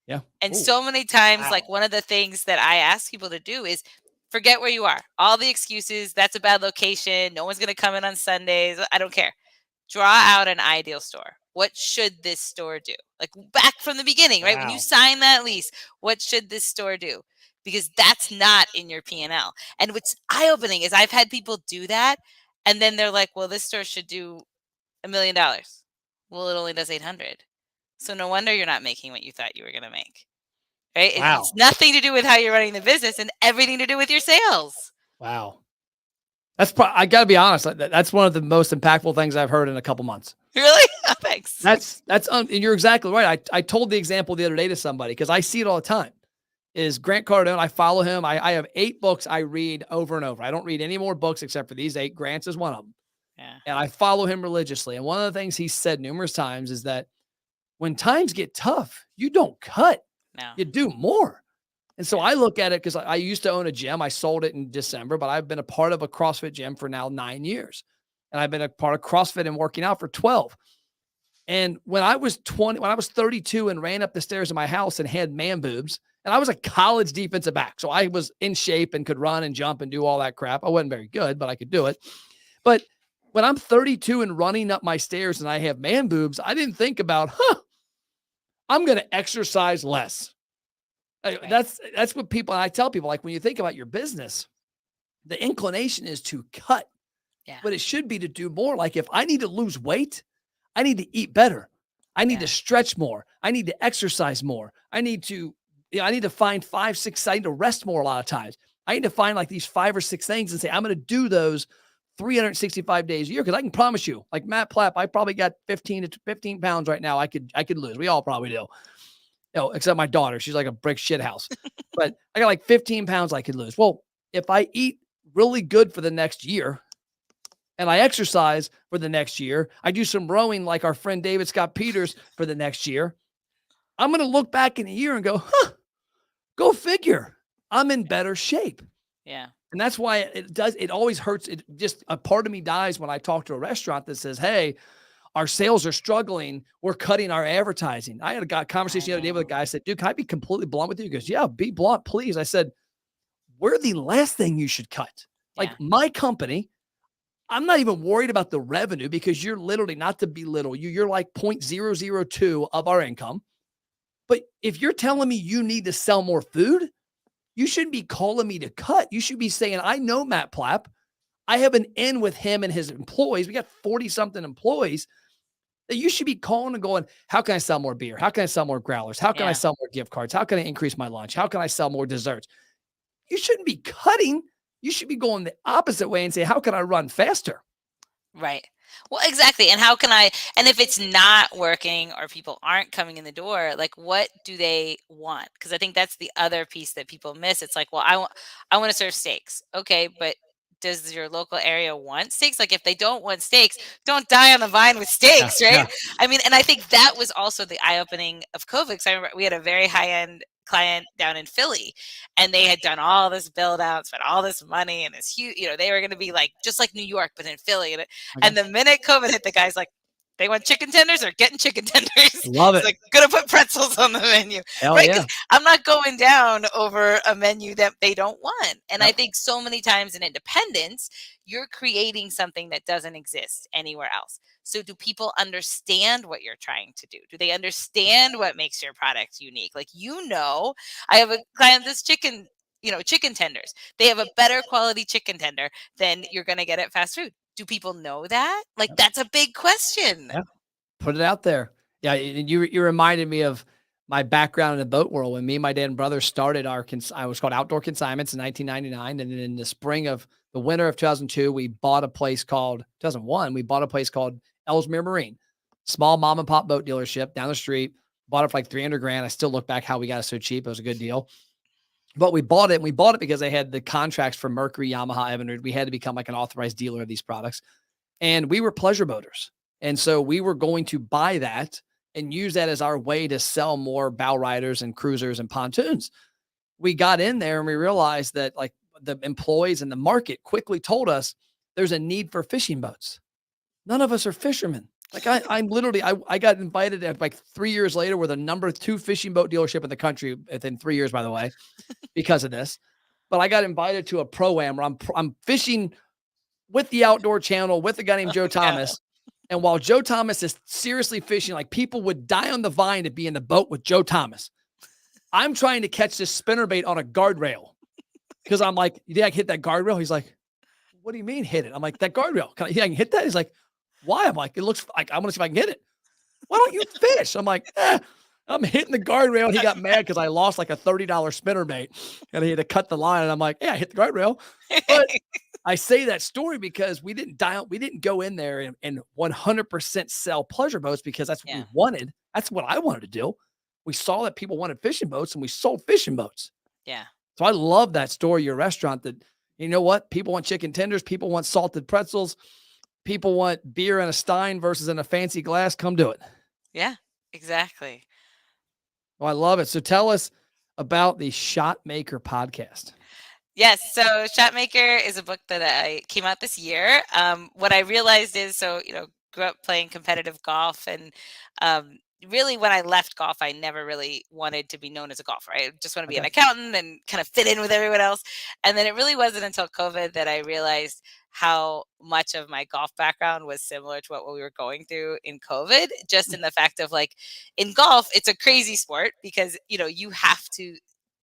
Speaker 1: Yeah.
Speaker 2: And so many times, like one of the things that I ask people to do is forget where you are. All the excuses, that's a bad location. No one's going to come in on Sundays. I don't care. Draw out an ideal store. What should this store do? Like back from the beginning, right? When you sign that lease, what should this store do? Because that's not in your P&L. And what's eye-opening is I've had people do that. And then they're like, well, this store should do $1 million. Well, it only does 800. So no wonder you're not making what you thought you were going to make. Right? It's nothing to do with how you're running the business and everything to do with your sales.
Speaker 1: Wow. I got to be honest. That's one of the most impactful things I've heard in a couple months.
Speaker 2: Really? Oh, thanks.
Speaker 1: And you're exactly right. I told the example the other day to somebody because I see it all the time. Is Grant Cardone. I follow him. I have 8 books I read over and over. I don't read any more books except for these 8. Grant's is one of them.
Speaker 2: Yeah.
Speaker 1: And I follow him religiously. And one of the things he said numerous times is that when times get tough, you don't cut.
Speaker 2: No.
Speaker 1: You do more. And so I look at it because I used to own a gym. I sold it in December, but I've been a part of a CrossFit gym for now 9 years. And I've been a part of CrossFit and working out for 12. And when I was 32 and ran up the stairs of my house and had man boobs, and I was a college defensive back. So I was in shape and could run and jump and do all that crap. I wasn't very good, but I could do it. But when I'm 32 and running up my stairs and I have man boobs, I didn't think about, I'm going to exercise less. Right. That's what I tell people, like when you think about your business, the inclination is to cut, but it should be to do more. Like if I need to lose weight, I need to eat better. I need to stretch more. I need to exercise more. I need to find 5, 6, I need to rest more a lot of times. I need to find like these 5 or 6 things and say, I'm going to do those 365 days a year. Cause I can promise you, like Matt Plapp, I probably got 15 pounds right now. I could lose. We all probably do. Except my daughter, she's like a brick shit house, but I got like 15 pounds I could lose. Well, if I eat really good for the next year and I exercise for the next year, I do some rowing like our friend David Scott Peters for the next year, I'm going to look back in a year and go, go figure. I'm in better shape.
Speaker 2: Yeah.
Speaker 1: And that's why it always hurts. It just, a part of me dies when I talk to a restaurant that says, hey, our sales are struggling. We're cutting our advertising. I had a conversation the other day with a guy. I said, dude, can I be completely blunt with you? He goes, yeah, be blunt, please. I said, we're the last thing you should cut. Like my company, I'm not even worried about the revenue because you're literally, not to belittle you, you're like 0.002 of our income. But if you're telling me you need to sell more food, you shouldn't be calling me to cut. You should be saying, I know Matt Plapp. I have an in with him and his employees. We got 40-something employees that you should be calling and going, how can I sell more beer? How can I sell more growlers? How can I sell more gift cards? How can I increase my lunch? How can I sell more desserts? You shouldn't be cutting. You should be going the opposite way and say, how can I run faster?
Speaker 2: Right. Well, exactly. And and if it's not working or people aren't coming in the door, like what do they want? Because I think that's the other piece that people miss. It's like, well, I want to serve steaks. Okay. But does your local area want steaks? Like if they don't want steaks, don't die on the vine with
Speaker 1: Yeah.
Speaker 2: steaks, right?
Speaker 1: Yeah.
Speaker 2: I mean, and I think that was also the eye-opening of COVID. Because I remember we had a very high-end client down in Philly, and they had done all this build out, spent all this money, and this huge, they were going to be like just like New York, but in Philly. And
Speaker 1: Okay.
Speaker 2: the minute COVID hit, the guy's like, they want chicken tenders or getting chicken tenders.
Speaker 1: Love
Speaker 2: It's
Speaker 1: it.
Speaker 2: like, gonna put pretzels on the menu,
Speaker 1: Hell
Speaker 2: right? Because
Speaker 1: yeah.
Speaker 2: I'm not going down over a menu that they don't want. And I
Speaker 1: Yep.
Speaker 2: think so many times in independence, you're creating something that doesn't exist anywhere else. So do people understand what you're trying to do? Do they understand what makes your product unique? Like, I have a client that's chicken tenders. They have a better quality chicken tender than you're going to get at fast food. Do people know that? Like,
Speaker 1: Yep.
Speaker 2: that's a big question.
Speaker 1: Yeah. Put it out there. Yeah. And you reminded me of my background in the boat world. When me and my dad and brother started I was called Outdoor Consignments in 1999. And then in the winter of 2002, we bought a place called 2001. We bought a place called Ellesmere Marine, small mom and pop boat dealership down the street. Bought it for like 300 grand. I still look back how we got it so cheap. It was a good deal. But we bought it. And we bought it because they had the contracts for Mercury, Yamaha, Evinrude. We had to become like an authorized dealer of these products. And we were pleasure boaters. And so we were going to buy that and use that as our way to sell more bow riders and cruisers and pontoons. We got in there and we realized that like the employees in the market quickly told us there's a need for fishing boats. None of us are fishermen. Like I got invited at like 3 years later. We're the number 2 fishing boat dealership in the country within 3 years, by the way, because of this. But I got invited to a pro-am where I'm fishing with the Outdoor Channel with a guy named Joe Thomas. And while Joe Thomas is seriously fishing, like people would die on the vine to be in the boat with Joe Thomas. I'm trying to catch this spinnerbait on a guardrail because I'm like, you think I can hit that guardrail? He's like, what do you mean hit it? I'm like, that guardrail. I can hit that? He's like, why? I'm like, it looks like I want to see if I can hit it. Why don't you fish? I'm like, I'm hitting the guardrail. He got mad because I lost like a $30 spinnerbait and he had to cut the line. And I'm like, yeah, I hit the guardrail. But I say that story because we didn't go in there and 100% sell pleasure boats because that's what we wanted. That's what I wanted to do. We saw that people wanted fishing boats and we sold fishing boats.
Speaker 2: Yeah.
Speaker 1: So I love that story, your restaurant, that, you know what? People want chicken tenders. People want salted pretzels. People want beer in a stein versus in a fancy glass. Come do it.
Speaker 2: Yeah, exactly.
Speaker 1: Well, I love it. So tell us about the Shotmaker podcast.
Speaker 2: Yes. So Shotmaker is a book that I came out this year. What I realized is, grew up playing competitive golf, and really when I left golf, I never really wanted to be known as a golfer. I just want to be an accountant and kind of fit in with everyone else. And then it really wasn't until COVID that I realized how much of my golf background was similar to what we were going through in COVID, just in the fact of like in golf, it's a crazy sport because, you have to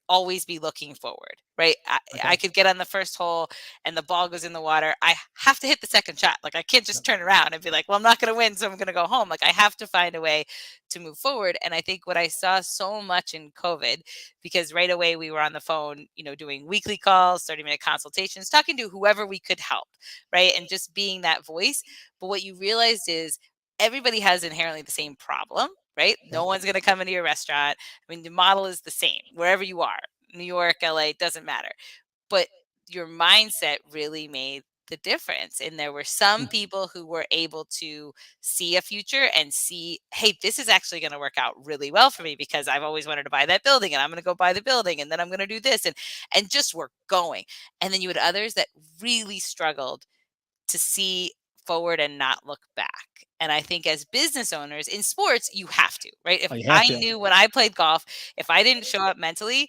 Speaker 2: always be looking forward, right? I could get on the first hole and the ball goes in the water. I have to hit the second shot. Like I can't just turn around and be like, well, I'm not going to win, so I'm going to go home. Like I have to find a way to move forward. And I think what I saw so much in COVID, because right away we were on the phone, doing weekly calls, 30-minute consultations, talking to whoever we could help, right? And just being that voice. But what you realized is everybody has inherently the same problem, right? No one's going to come into your restaurant. I mean, the model is the same wherever you are, New York, LA, doesn't matter. But your mindset really made the difference. And there were some people who were able to see a future and see, hey, this is actually going to work out really well for me because I've always wanted to buy that building and I'm going to go buy the building and then I'm going to do this and just we're going. And then you had others that really struggled to see forward and not look back. And I think as business owners in sports, you have to, right? If I knew when I played golf, if I didn't show up mentally,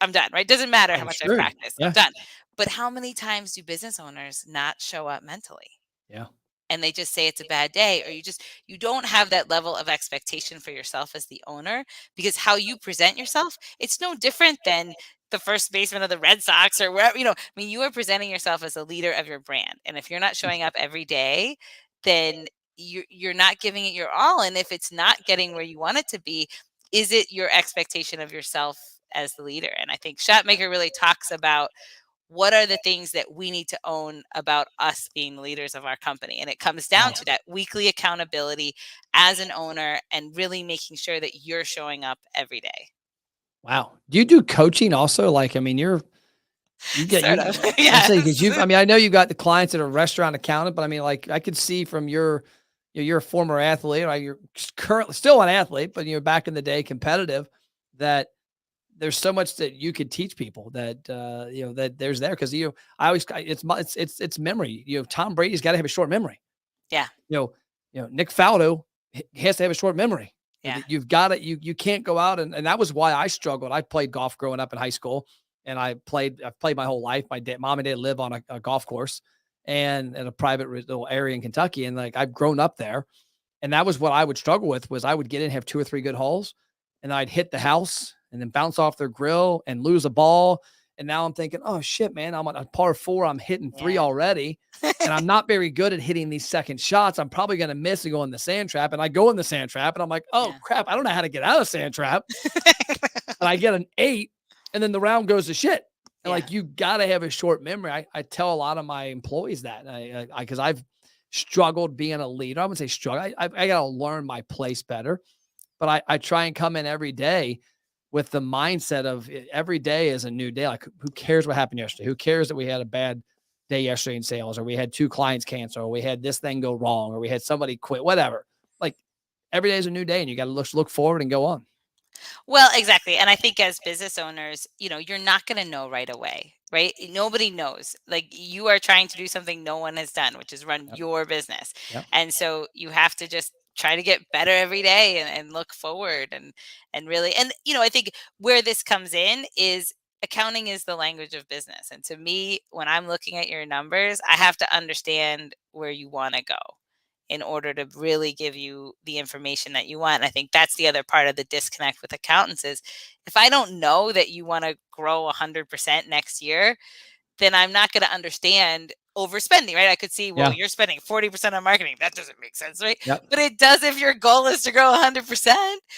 Speaker 2: I'm done, right? Doesn't matter how much I practice, I'm done. But how many times do business owners not show up mentally?
Speaker 1: Yeah.
Speaker 2: And they just say it's a bad day, or you don't have that level of expectation for yourself as the owner, because how you present yourself, it's no different than the first baseman of the Red Sox or wherever, I mean, you are presenting yourself as a leader of your brand. And if you're not showing up every day, then you're not giving it your all. And if it's not getting where you want it to be, is it your expectation of yourself as the leader? And I think Shotmaker really talks about what are the things that we need to own about us being the leaders of our company. And it comes down to that weekly accountability as an owner and really making sure that you're showing up every day.
Speaker 1: Wow. Do you do coaching also? Like, I mean, You get
Speaker 2: Sort
Speaker 1: you.
Speaker 2: of.
Speaker 1: I'm saying because
Speaker 2: Yes.
Speaker 1: I know you've got the clients that are restaurant accountant, but I mean, like I could see from you're a former athlete, right? You're currently still an athlete, but you're back in the day competitive. That there's so much that you could teach people that that there's there because I always it's memory. Tom Brady's got to have a short memory.
Speaker 2: Yeah.
Speaker 1: Nick Faldo has to have a short memory.
Speaker 2: Yeah.
Speaker 1: You've got to you can't go out and that was why I struggled. I played golf growing up in high school, and I've played my whole life. My mom and dad live on a golf course and in a private little area in Kentucky, and like I've grown up there, and that was what I would struggle with was I would get in, have 2 or 3 good holes, and I'd hit the house and then bounce off their grill and lose a ball. And now I'm thinking, oh shit, man, I'm on a par 4. I'm hitting 3 already. And I'm not very good at hitting these second shots. I'm probably going to miss and go in the sand trap. And I go in the sand trap and I'm like, oh crap, I don't know how to get out of sand trap. And I get an 8 and then the round goes to shit. And like, you got to have a short memory. I tell a lot of my employees that because I've struggled being a leader. I wouldn't say struggle. I got to learn my place better, but I try and come in every day with the mindset of every day is a new day. Like who cares what happened yesterday? Who cares that we had a bad day yesterday in sales, or we had 2 clients cancel, or we had this thing go wrong, or we had somebody quit, whatever. Like every day is a new day and you got to look forward and go on.
Speaker 2: Well, exactly. And I think as business owners, you're not going to know right away, right? Nobody knows. Like you are trying to do something no one has done, which is run your business.
Speaker 1: Yep.
Speaker 2: And so you have to just try to get better every day and look forward and really, and I think where this comes in is accounting is the language of business. And to me, when I'm looking at your numbers, I have to understand where you want to go in order to really give you the information that you want. And I think that's the other part of the disconnect with accountants is if I don't know that you want to grow 100% next year, then I'm not going to understand overspending, right? I could see, well, you're spending 40% on marketing. That doesn't make sense, right?
Speaker 1: Yep.
Speaker 2: But it does if your goal is to grow 100%.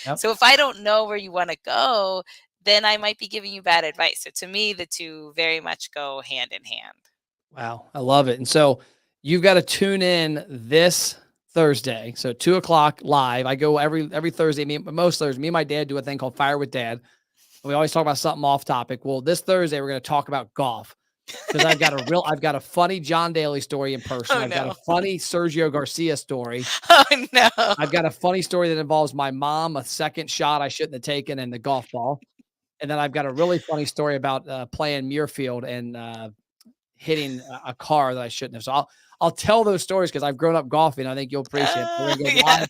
Speaker 1: Yep.
Speaker 2: So if I don't know where you want to go, then I might be giving you bad advice. So to me, the two very much go hand in hand.
Speaker 1: Wow. I love it. And so you've got to tune in this Thursday. So 2:00 live. I go every Thursday. Most Thursdays, me and my dad do a thing called Fire with Dad. We always talk about something off topic. Well, this Thursday, we're going to talk about golf. Because I've got a funny John Daly story in person. I've got a funny Sergio Garcia story.
Speaker 2: Oh no.
Speaker 1: I've got a funny story that involves my mom, a second shot I shouldn't have taken, and the golf ball. And then I've got a really funny story about playing Muirfield and hitting a car that I shouldn't have. So I'll tell those stories because I've grown up golfing. I think you'll appreciate it. We're gonna go live.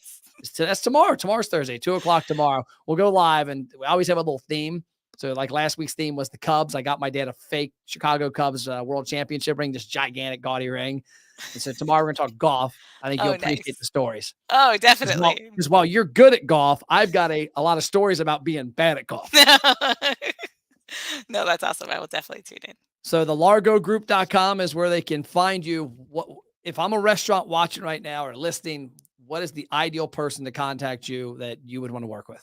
Speaker 1: That's tomorrow. Tomorrow's Thursday, 2:00 tomorrow. We'll go live, and we always have a little theme. So like last week's theme was the Cubs. I got my dad a fake Chicago Cubs World Championship ring, this gigantic gaudy ring. And so tomorrow we're going to talk golf. I think you'll appreciate the stories.
Speaker 2: Oh, definitely.
Speaker 1: Because while you're good at golf, I've got a lot of stories about being bad at golf.
Speaker 2: No, that's awesome. I will definitely tune in.
Speaker 1: So the largogroup.com is where they can find you. What if I'm a restaurant watching right now or listening, what is the ideal person to contact you that you would want to work with?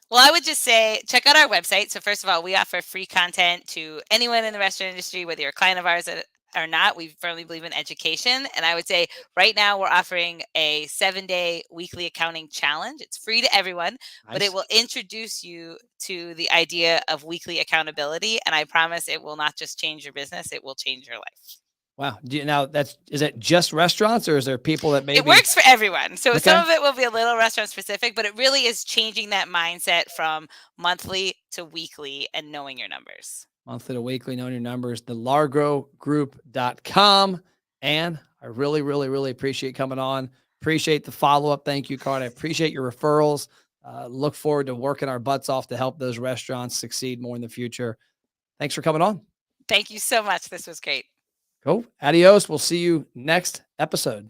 Speaker 2: Well, I would just say, check out our website. So first of all, we offer free content to anyone in the restaurant industry, whether you're a client of ours or not. We firmly believe in education. And I would say right now we're offering a 7-day weekly accounting challenge. It's free to everyone, but it will introduce you to the idea of weekly accountability. And I promise it will not just change your business, it will change your life.
Speaker 1: Wow. Is it just restaurants or is there people that maybe?
Speaker 2: It works for everyone. So some of it will be a little restaurant specific, but it really is changing that mindset from monthly to weekly and knowing your numbers.
Speaker 1: Monthly to weekly, knowing your numbers, the largogroup.com. And I really, really, really appreciate coming on. Appreciate the follow-up. Thank you, Card. I appreciate your referrals. Look forward to working our butts off to help those restaurants succeed more in the future. Thanks for coming on.
Speaker 2: Thank you so much. This was great.
Speaker 1: Cool. Adios. We'll see you next episode.